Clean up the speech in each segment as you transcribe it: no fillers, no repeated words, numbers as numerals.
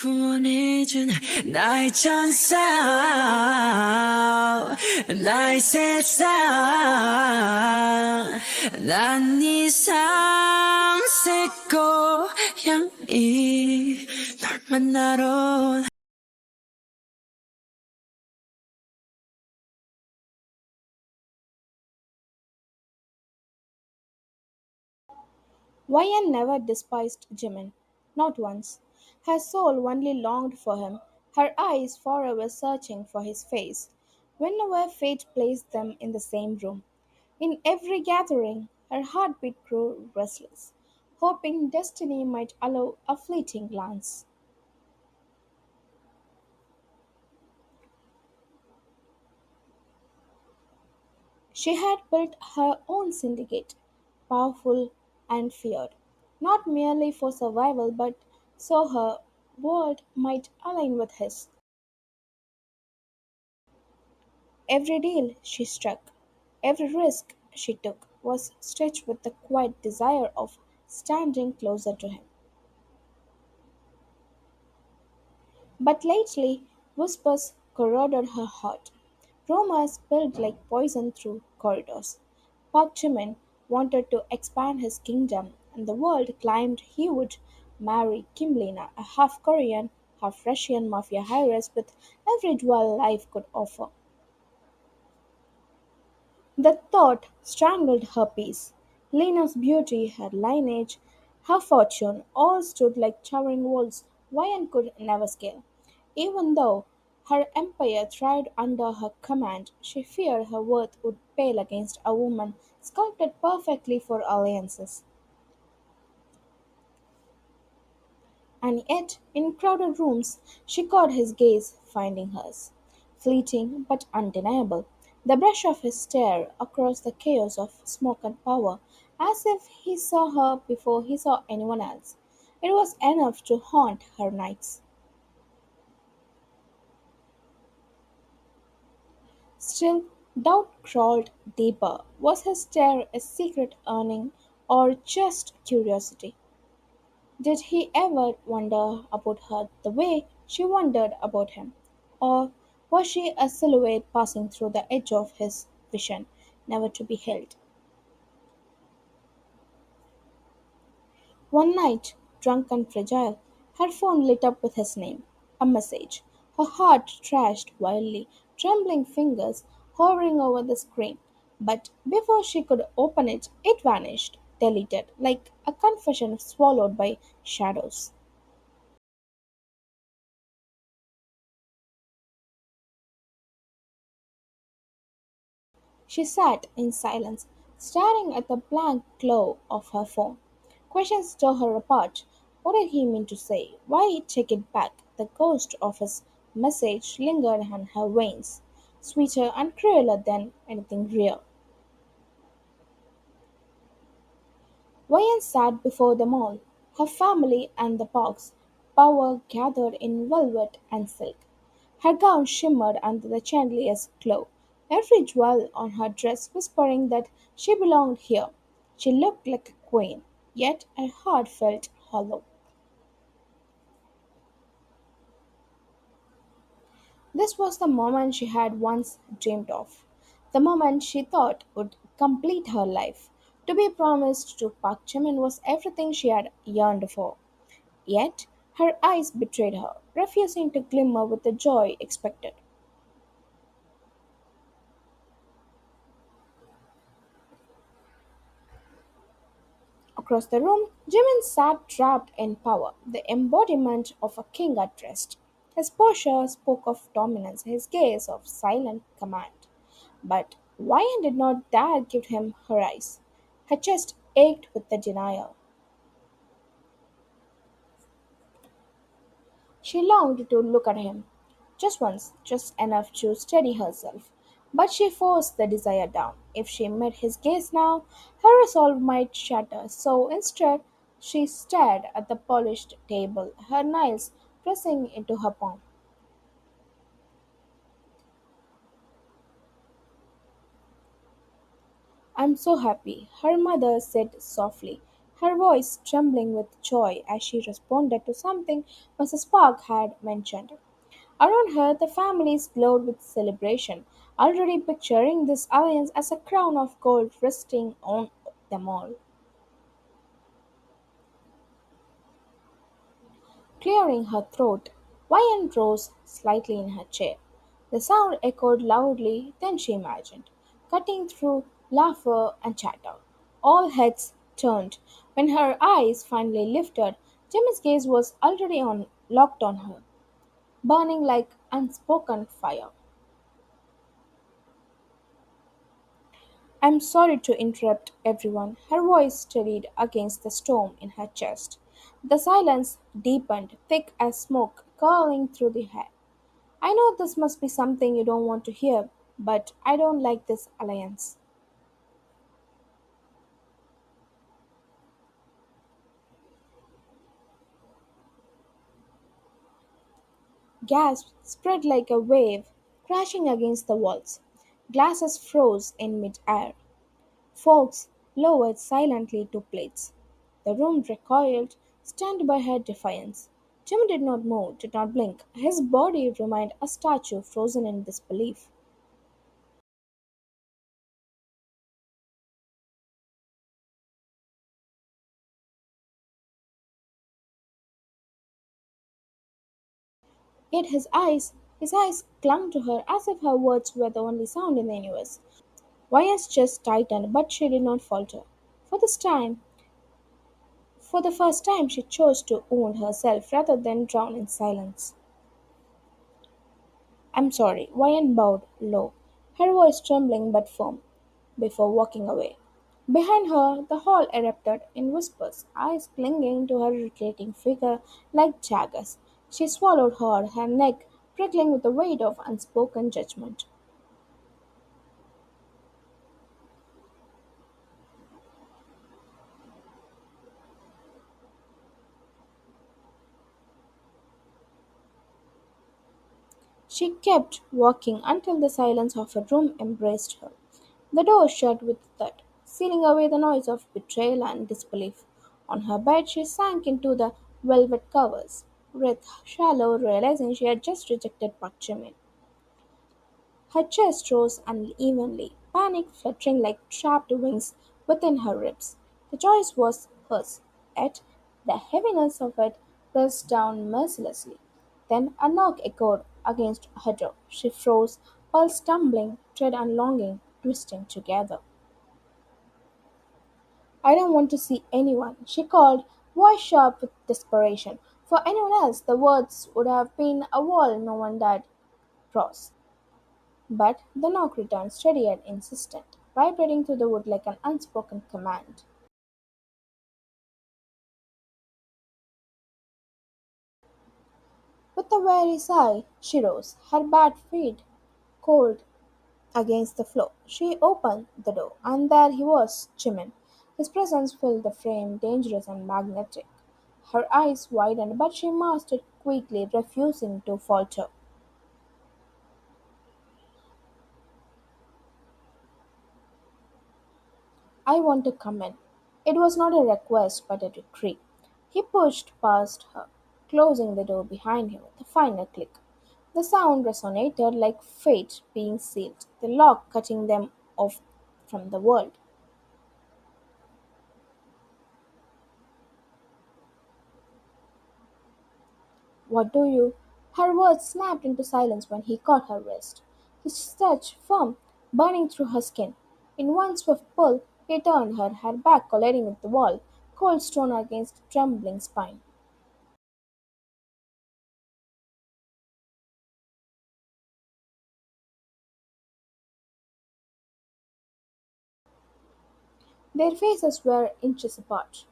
구원해준 나의 천사 나의 세상 난 이상 새 고향이 널 만나러 Wyan never despised Jimin, not once. Her soul only longed for him, her eyes forever searching for his face. Whenever fate placed them in the same room, in every gathering, her heartbeat grew restless, hoping destiny might allow a fleeting glance. She had built her own syndicate, powerful and feared, not merely for survival but so her world might align with his. Every deal she struck, every risk she took was stitched with the quiet desire of standing closer to him. But lately, whispers corroded her heart. Rumors spilled like poison through corridors. Park Jimin wanted to expand his kingdom, and the world claimed he would marry Kim Lena, a half Korean, half Russian mafia heiress with every jewel life could offer. The thought strangled her peace. Lena's beauty, her lineage, her fortune all stood like towering walls Vian could never scale. Even though her empire thrived under her command, she feared her worth would pale against a woman sculpted perfectly for alliances. And yet, in crowded rooms, she caught his gaze, finding hers. Fleeting but undeniable, the brush of his stare across the chaos of smoke and power, as if he saw her before he saw anyone else. It was enough to haunt her nights. Still, doubt crawled deeper. Was his stare a secret yearning or just curiosity? Did he ever wonder about her the way she wondered about him? Or was she a silhouette passing through the edge of his vision, never to be held? One night, drunk and fragile, her phone lit up with his name, a message. Her heart thrashed wildly, trembling fingers hovering over the screen. But before she could open it, it vanished, deleted, like a confession swallowed by shadows. She sat in silence, staring at the blank glow of her phone. Questions tore her apart. What did he mean to say? Why take it back? The ghost of his message lingered in her veins, sweeter and crueler than anything real. Vian sat before them all, her family and the box, power gathered in velvet and silk. Her gown shimmered under the chandelier's glow, every jewel on her dress whispering that she belonged here. She looked like a queen, yet her heart felt hollow. This was the moment she had once dreamed of, the moment she thought would complete her life. To be promised to Park Jimin was everything she had yearned for. Yet her eyes betrayed her, refusing to glimmer with the joy expected. Across the room, Jimin sat trapped in power, the embodiment of a king at rest. His posture spoke of dominance, his gaze of silent command. But Vian did not dare give him her eyes. Her chest ached with the denial. She longed to look at him, just once, just enough to steady herself. But she forced the desire down. If she met his gaze now, her resolve might shatter. So instead, she stared at the polished table, her nails pressing into her palm. I'm so happy, her mother said softly. her voice trembling with joy as she responded to something Mrs. Park had mentioned. Around her, the families glowed with celebration, already picturing this alliance as a crown of gold resting on them all. Clearing her throat, Vian rose slightly in her chair. The sound echoed loudly than she imagined, cutting through laughter and chatter. All heads turned. When her eyes finally lifted, Jimmy's gaze was already locked on her, burning like unspoken fire. I'm sorry to interrupt everyone. Her voice steadied against the storm in her chest. The silence deepened, thick as smoke curling through the air. I know this must be something you don't want to hear, but I don't like this alliance. Gas spread like a wave, crashing against the walls. Glasses froze in mid-air. Forks lowered silently to plates. The room recoiled, stunned by her defiance. Jim did not move, did not blink. His body remained a statue frozen in disbelief. Yet his eyes clung to her as if her words were the only sound in the universe. Vaya's chest tightened, but she did not falter. For this time, for the first time, she chose to own herself rather than drown in silence. I'm sorry, Vayan bowed low, her voice trembling but firm, before walking away. Behind her, the hall erupted in whispers, eyes clinging to her retreating figure like daggers. She swallowed hard, her neck prickling with the weight of unspoken judgment. She kept walking until the silence of her room embraced her. The door shut with a thud, sealing away the noise of betrayal and disbelief. On her bed, she sank into the velvet covers, breath shallow, realizing she had just rejected Park Jimin. Her chest rose unevenly, panic fluttering like trapped wings within her ribs. The choice was hers, yet the heaviness of it pressed down mercilessly. Then a knock echoed against her door. She froze, pulse tumbling, dread and longing twisting together. I don't want to see anyone, she called, voice sharp with desperation. For anyone else, the words would have been a wall no one dared cross. But the knock returned steady and insistent, vibrating through the wood like an unspoken command. With a weary sigh, she rose, her bad feet cold against the floor. She opened the door, and there he was, Jimin. His presence filled the frame, dangerous and magnetic. Her eyes widened, but she masked it quickly, refusing to falter. I want to come in. It was not a request, but a decree. He pushed past her, closing the door behind him with a final click. The sound resonated like fate being sealed, the lock cutting them off from the world. What do you? Her words snapped into silence when he caught her wrist. His touch firm, burning through her skin. In one swift pull, he turned her, her back colliding with the wall, cold stone against trembling spine. Their faces were inches apart,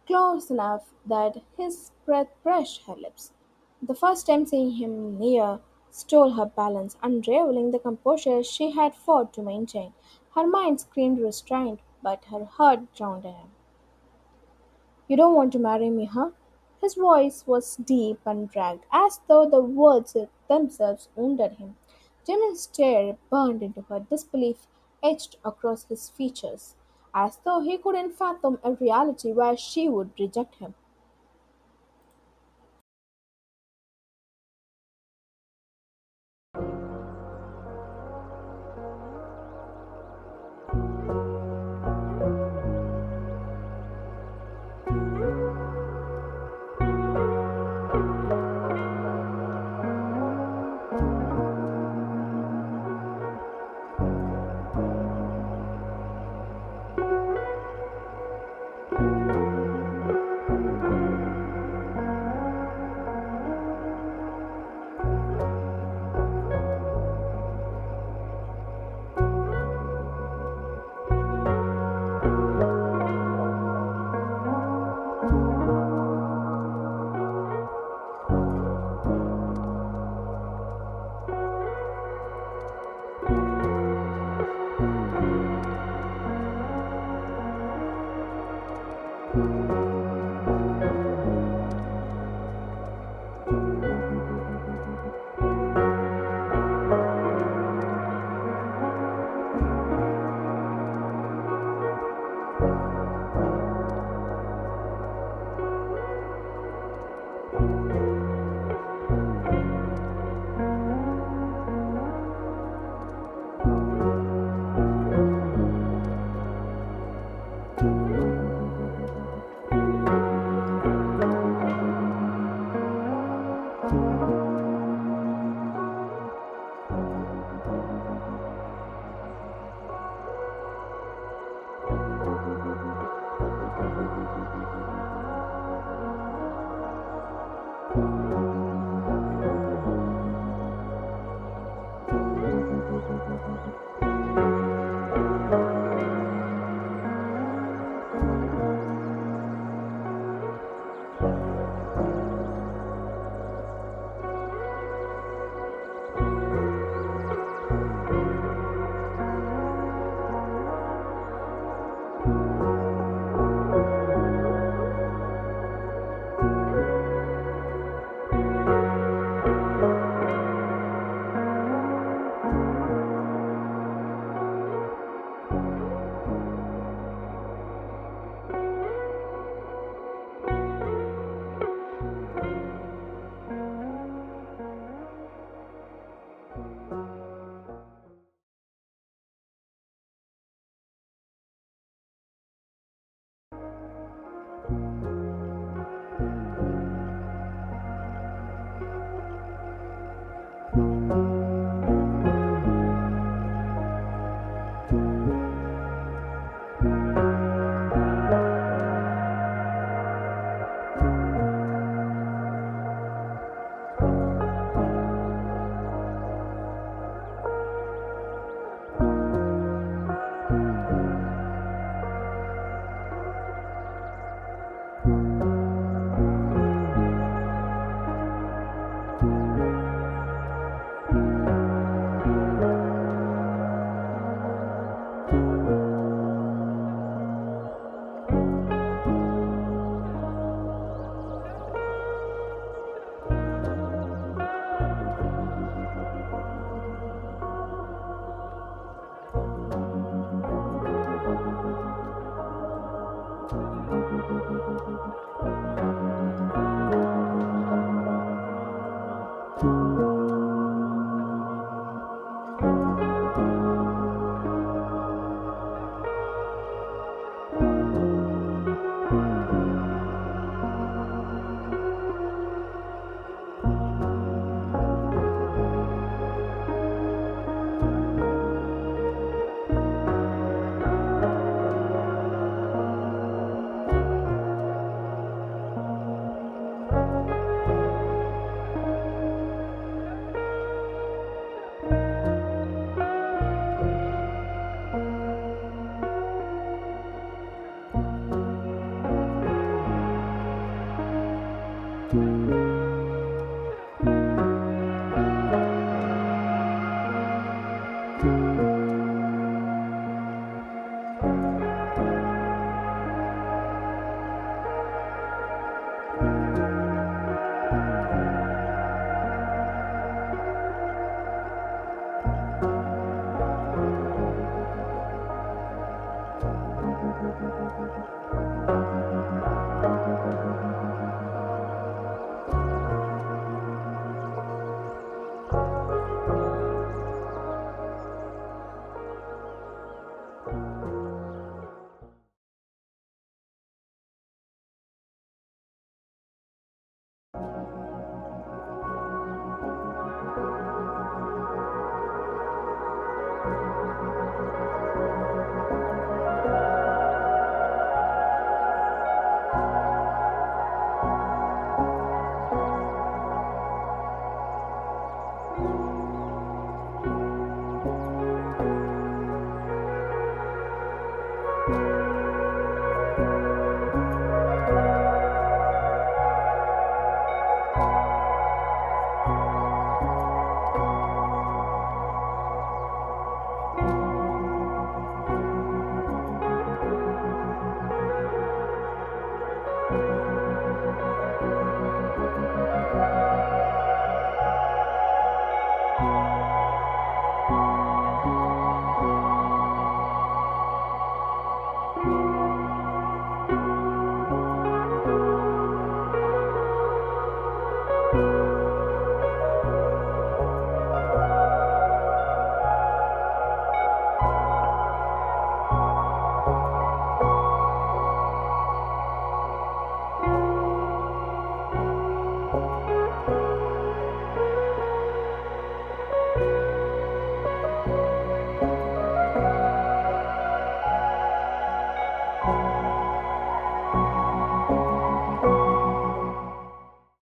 close enough that his breath brushed her lips. The first time seeing him near stole her balance, unraveling the composure she had fought to maintain. Her mind screamed restraint, but her heart drowned in him. You don't want to marry me, huh? His voice was deep and dragged, as though the words themselves wounded him. Jimin's stare burned into her, disbelief etched across his features. as though he couldn't fathom a reality where she would reject him.